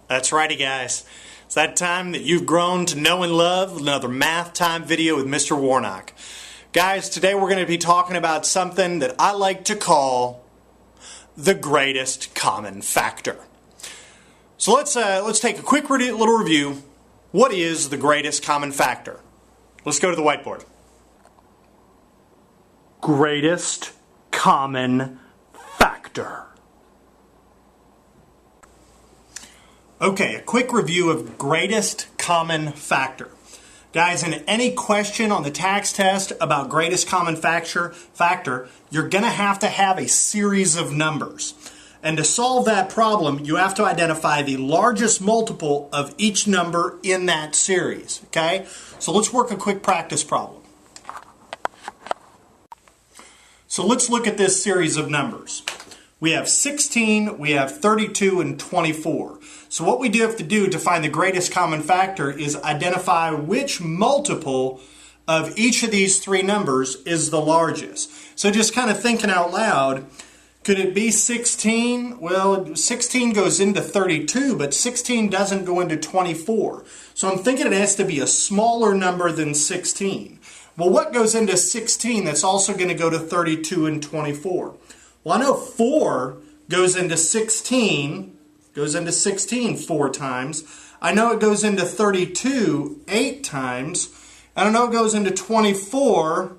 That's righty, guys. It's that time that you've grown to know and love another Math Time video with Mr. Warnock. Guys, today we're going to be talking about something that I like to call the greatest common factor. So let's take a quick little review. What is the greatest common factor? Let's go to the whiteboard. Greatest common factor. Okay, a quick review of greatest common factor. Guys, in any question on the tax test about greatest common factor, you're going to have a series of numbers. And to solve that problem, you have to identify the largest multiple of each number in that series. Okay? So let's work a quick practice problem. So let's look at this series of numbers. We have 16, we have 32, and 24. So what we do have to do to find the greatest common factor is identify which multiple of each of these three numbers is the largest. So just kind of thinking out loud, could it be 16? Well, 16 goes into 32, but 16 doesn't go into 24. So I'm thinking it has to be a smaller number than 16. Well, what goes into 16 that's also going to go to 32 and 24? Well, I know 4 goes into 16 4 times. I know it goes into 32 8 times. And I know it goes into 24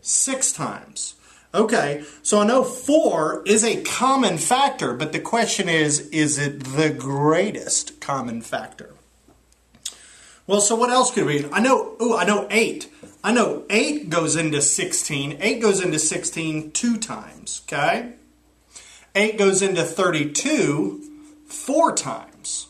6 times. Okay, so I know 4 is a common factor, but the question is it the greatest common factor? Well, so what else could it be? I know 8. I know 8 goes into 16. 8 goes into 16 2 times, okay? 8 goes into 32 4 times.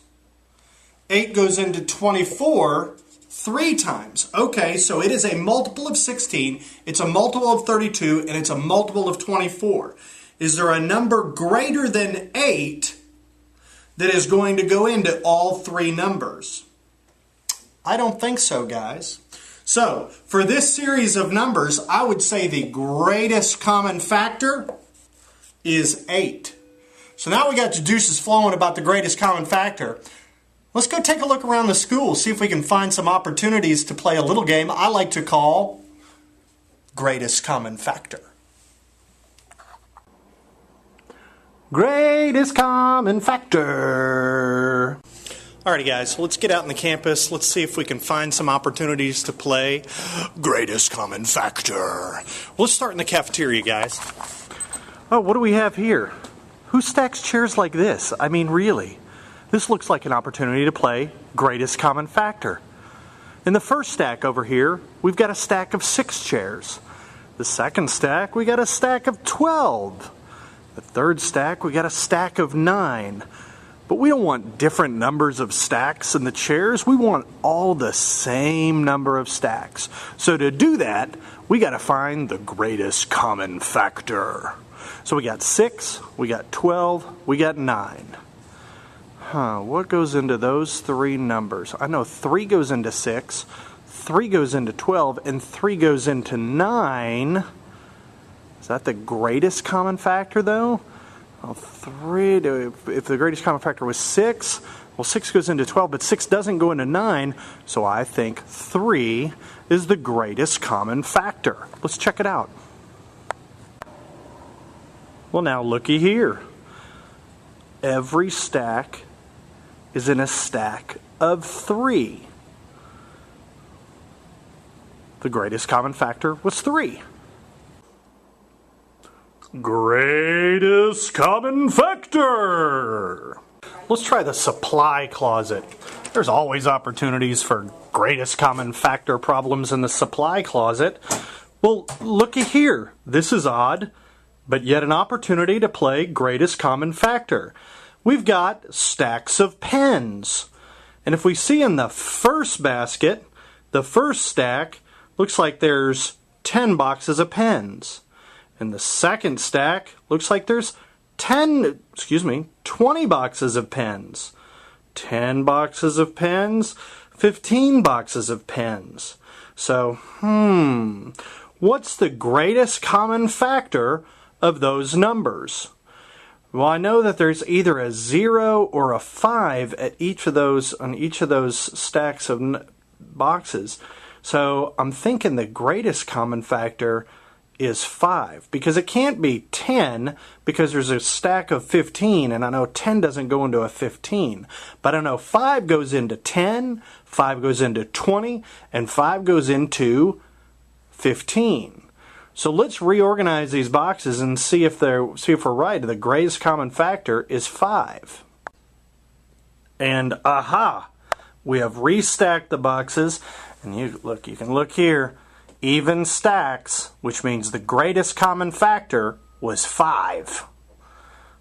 8 goes into 24 3 times. Okay, so it is a multiple of 16, it's a multiple of 32, and it's a multiple of 24. Is there a number greater than 8 that is going to go into all three numbers? I don't think so, guys. So, for this series of numbers, I would say the greatest common factor is 8. So now we got the juices flowing about the greatest common factor. Let's go take a look around the school, see if we can find some opportunities to play a little game I like to call Greatest Common Factor. Greatest common factor. Alrighty, guys, so let's get out on the campus. Let's see if we can find some opportunities to play Greatest Common Factor. Let's start in the cafeteria, guys. Oh, what do we have here? Who stacks chairs like this? I mean, really. This looks like an opportunity to play Greatest Common Factor. In the first stack over here, we've got a stack of 6 chairs. The second stack, we got a stack of 12. The third stack, we got a stack of 9. But we don't want different numbers of stacks in the chairs. We want all the same number of stacks. So to do that, we got to find the greatest common factor. So we got 6, we got 12, we got 9. What goes into those three numbers? I know 3 goes into 6, 3 goes into 12, and 3 goes into 9. Is that the greatest common factor, though? Well, 3, if the greatest common factor was 6, well, 6 goes into 12, but 6 doesn't go into 9, so I think 3 is the greatest common factor. Let's check it out. Well, now looky here. Every stack is in a stack of 3. The greatest common factor was 3. Greatest common factor. Let's try the supply closet. There's always opportunities for greatest common factor problems in the supply closet. Well, looky here. This is odd, but yet an opportunity to play greatest common factor. We've got stacks of pens. And if we see in the first basket, the first stack looks like there's 10 boxes of pens. In the second stack, looks like there's 20 boxes of pens. 10 boxes of pens, 15 boxes of pens. So, what's the greatest common factor of those numbers? Well, I know that there's either a 0 or a 5 at each of those on each of those stacks of boxes. So I'm thinking the greatest common factor is 5, because it can't be 10 because there's a stack of 15, and I know 10 doesn't go into a 15. But I know 5 goes into 10, 5 goes into 20, and 5 goes into 15. So let's reorganize these boxes and see if we're right. The greatest common factor is 5. And aha! We have restacked the boxes, and you can look here. Even stacks, which means the greatest common factor was 5.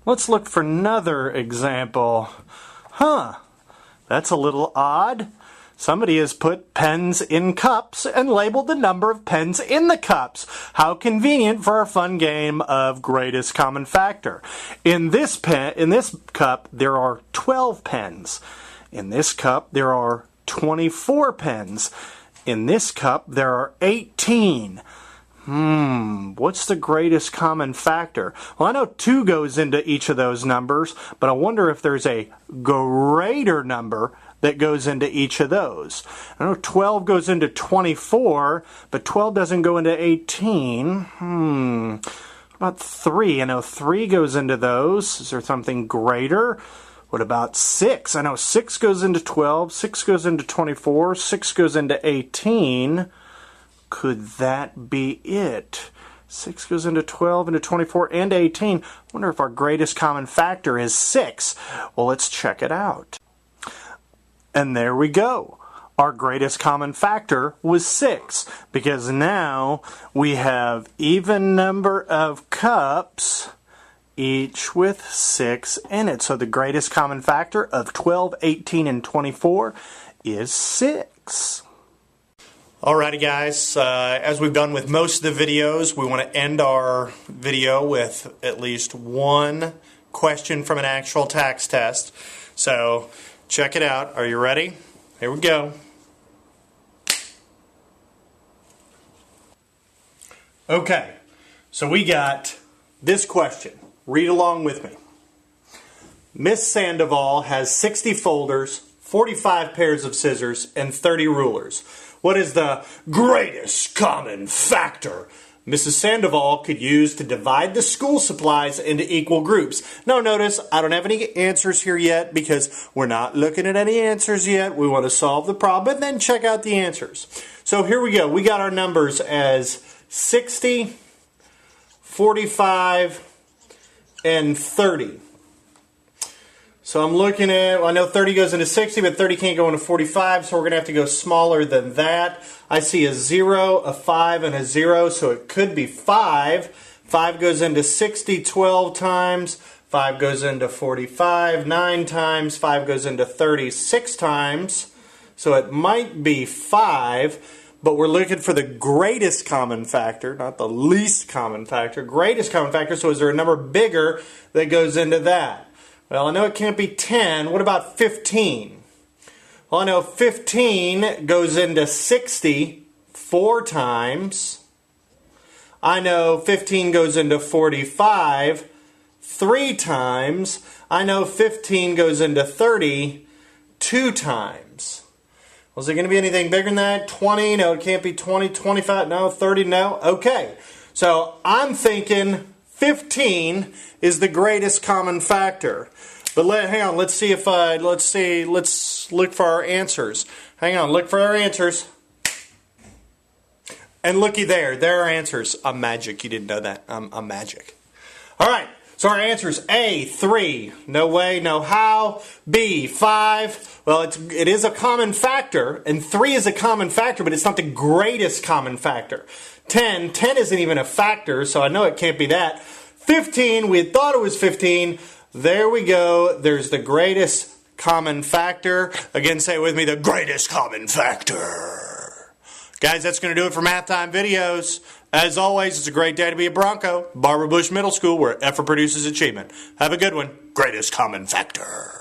Let's look for another example. That's a little odd. Somebody has put pens in cups and labeled the number of pens in the cups. How convenient for our fun game of greatest common factor. In this cup, there are 12 pens. In this cup, there are 24 pens. In this cup, there are 18. What's the greatest common factor? Well, I know 2 goes into each of those numbers, but I wonder if there's a greater number that goes into each of those. I know 12 goes into 24, but 12 doesn't go into 18. What about 3? I know 3 goes into those. Is there something greater? What about 6? I know 6 goes into 12, 6 goes into 24, 6 goes into 18. Could that be it? 6 goes into 12, into 24, and 18. I wonder if our greatest common factor is 6. Well, let's check it out. And there we go. Our greatest common factor was 6, because now we have even number of cups, each with 6 in it. So the greatest common factor of 12, 18, and 24 is 6. Alrighty guys, as we've done with most of the videos, we want to end our video with at least one question from an actual tax test. So check it out. Are you ready? Here we go. Okay, so we got this question. Read along with me. Miss Sandoval has 60 folders, 45 pairs of scissors, and 30 rulers. What is the greatest common factor Mrs. Sandoval could use to divide the school supplies into equal groups? Now notice, I don't have any answers here yet because we're not looking at any answers yet. We want to solve the problem and then check out the answers. So here we go. We got our numbers as 60, 45, and 30. So I'm looking at, I know 30 goes into 60, but 30 can't go into 45, so we're going to have to go smaller than that. I see a 0, a 5, and a 0, so it could be 5. 5 goes into 60 12 times. 5 goes into 45 9 times. 5 goes into 30 6 times. So it might be 5, but we're looking for the greatest common factor, not the least common factor. Greatest common factor, so is there a number bigger that goes into that? Well, I know it can't be 10. What about 15? Well, I know 15 goes into 60 4 times. I know 15 goes into 45 3 times. I know 15 goes into 30 2 times. Was there going to be anything bigger than that? 20? No, it can't be 20. 25? No. 30? No. Okay. So I'm thinking 15 is the greatest common factor. But hang on, let's see if let's look for our answers. Hang on, look for our answers. And looky there are our answers. I'm magic. You didn't know that. I'm magic. All right. So our answers: A, 3, no way, no how. B, 5. Well, it is a common factor, and 3 is a common factor, but it's not the greatest common factor. 10 isn't even a factor, so I know it can't be that. 15, we had thought it was 15. There we go. There's the greatest common factor. Again, say it with me, the greatest common factor. Guys, that's going to do it for Math Time videos. As always, it's a great day to be a Bronco. Barbara Bush Middle School, where effort produces achievement. Have a good one. Greatest common factor.